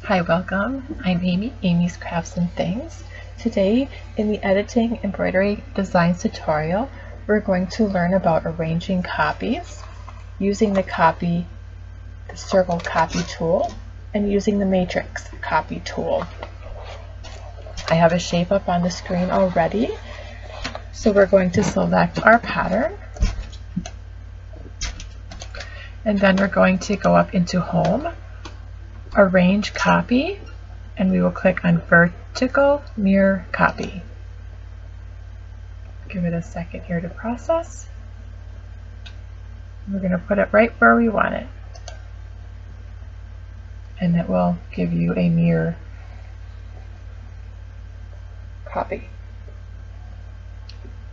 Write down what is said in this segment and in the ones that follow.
Hi, welcome. I'm Amy, Amy's Crafts and Things. Today in the Editing Embroidery Designs tutorial, we're going to learn about arranging copies, using the circle copy tool, and using the matrix copy tool. I have a shape up on the screen already, so we're going to select our pattern, and then we're going to go up into Home, Arrange Copy, and we will click on Vertical Mirror Copy. Give it a second here to process. We're going to put it right where we want it, and it will give you a mirror copy.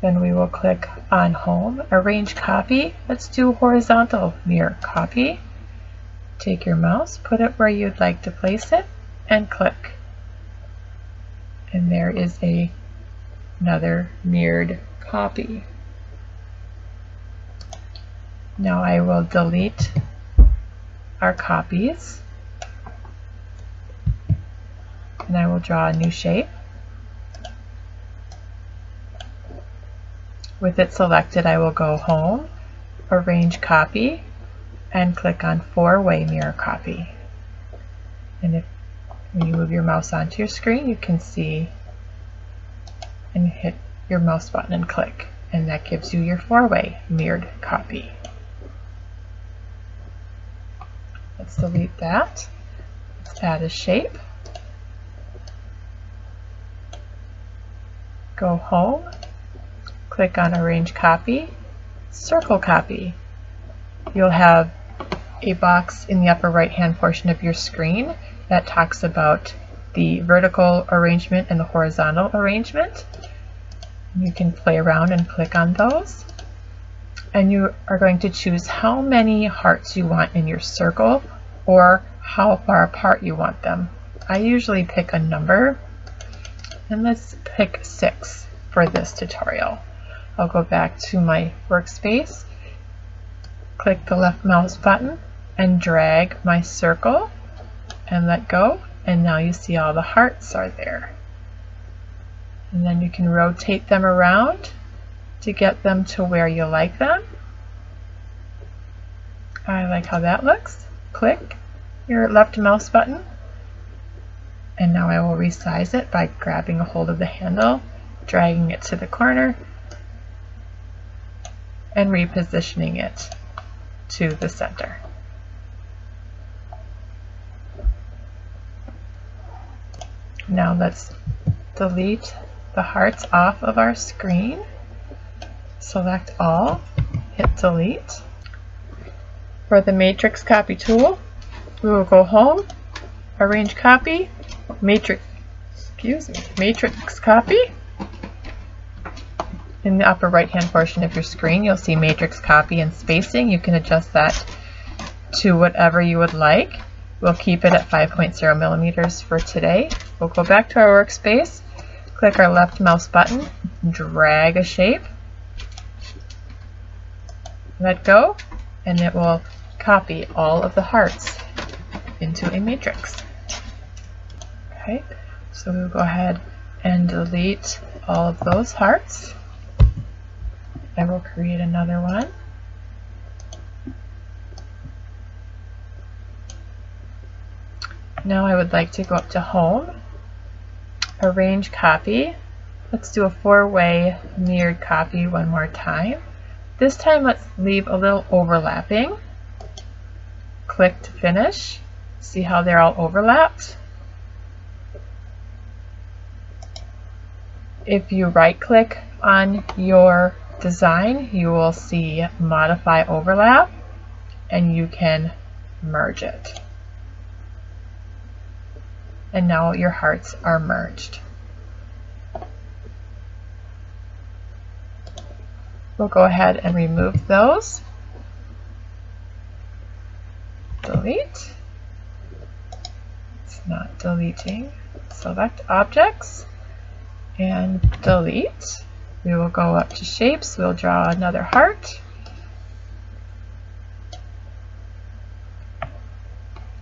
Then we will click on Home, Arrange Copy. Let's do Horizontal Mirror Copy. Take your mouse, put it where you'd like to place it, and click. And there is another mirrored copy. Now I will delete our copies, and I will draw a new shape. With it selected, I will go Home, Arrange Copy, and click on Four-Way Mirror Copy. And when you move your mouse onto your screen, you can see and hit your mouse button and click, and that gives you your four-way mirrored copy. Let's delete that. Let's add a shape. Go Home, click on Arrange Copy, Circle Copy. You'll have a box in the upper right hand portion of your screen that talks about the vertical arrangement and the horizontal arrangement. You can play around and click on those, and you are going to choose how many hearts you want in your circle or how far apart you want them. I usually pick a number, and let's pick 6 for this tutorial. I'll go back to my workspace, click the left mouse button, and drag my circle and let go, and now you see all the hearts are there. And then you can rotate them around to get them to where you like them. I like how that looks. Click your left mouse button, and now I will resize it by grabbing a hold of the handle, dragging it to the corner, and repositioning it to the center. Now let's delete the hearts off of our screen. Select all, hit delete. For the matrix copy tool, we will go Home, Arrange Copy, Matrix Copy. In the upper right hand portion of your screen, you'll see matrix copy and spacing. You can adjust that to whatever you would like. We'll keep it at 5.0 millimeters for today. We'll go back to our workspace, click our left mouse button, drag a shape, let go, and it will copy all of the hearts into a matrix. Okay, so we'll go ahead and delete all of those hearts. I will create another one. Now I would like to go up to Home, Arrange Copy. Let's do a 4-way mirrored copy one more time. This time let's leave a little overlapping. Click to finish. See how they're all overlapped? If you right click on your design, you will see Modify Overlap, and you can merge it. And now your hearts are merged. We'll go ahead and remove those. Delete. It's not deleting. Select Objects and delete. We will go up to Shapes. We'll draw another heart.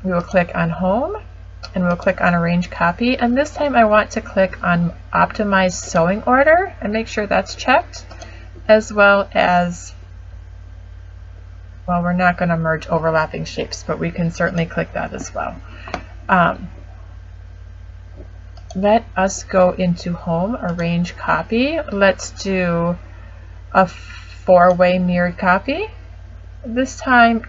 We will click on Home, and we'll click on Arrange Copy, and this time I want to click on Optimize Sewing Order and make sure that's checked, as well as, well, we're not going to merge overlapping shapes, but we can certainly click that as well. Let us go into Home, Arrange Copy. Let's do a 4-way mirrored copy. This time,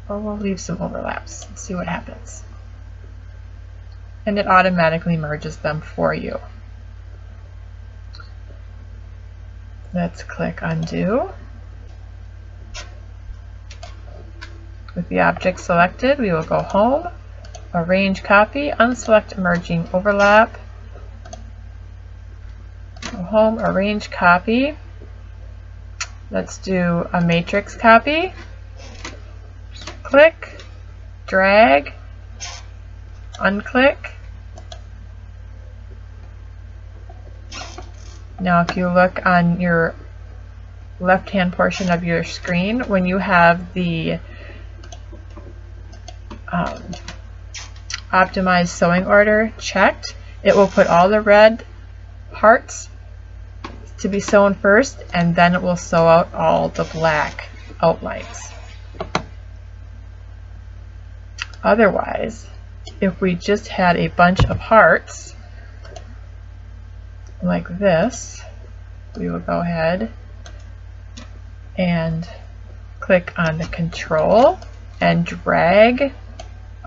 or we'll leave some overlaps and see what happens. And it automatically merges them for you. Let's click Undo. With the object selected, we will go Home, Arrange Copy, unselect Merging Overlap. Go Home, Arrange Copy. Let's do a matrix copy. Click, drag, unclick. Now if you look on your left-hand portion of your screen, when you have the Optimize Sewing Order checked, it will put all the red parts to be sewn first, and then it will sew out all the black outlines. Otherwise, if we just had a bunch of hearts like this, we will go ahead and click on the Control and drag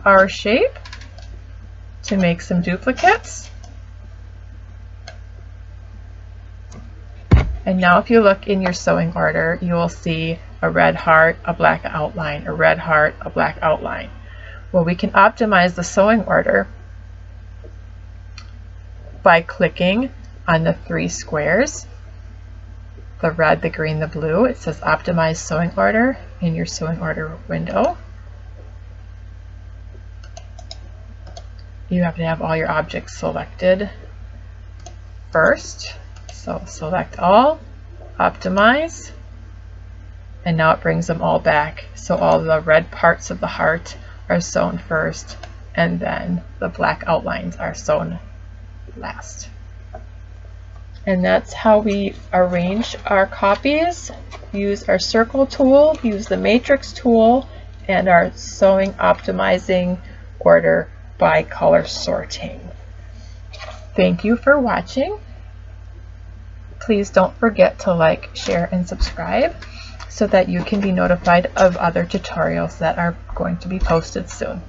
our shape to make some duplicates. And now if you look in your sewing order, you will see a red heart, a black outline, a red heart, a black outline. Well, we can optimize the sewing order by clicking on the 3 squares, the red, the green, the blue. It says Optimize Sewing Order in your sewing order window. You have to have all your objects selected first. So select all, optimize, and now it brings them all back. So all the red parts of the heart are sewn first, and then the black outlines are sewn last. And that's how we arrange our copies. Use our circle tool, use the matrix tool, and our sewing optimizing order by color sorting. Thank you for watching. Please don't forget to like, share, and subscribe so that you can be notified of other tutorials that are going to be posted soon.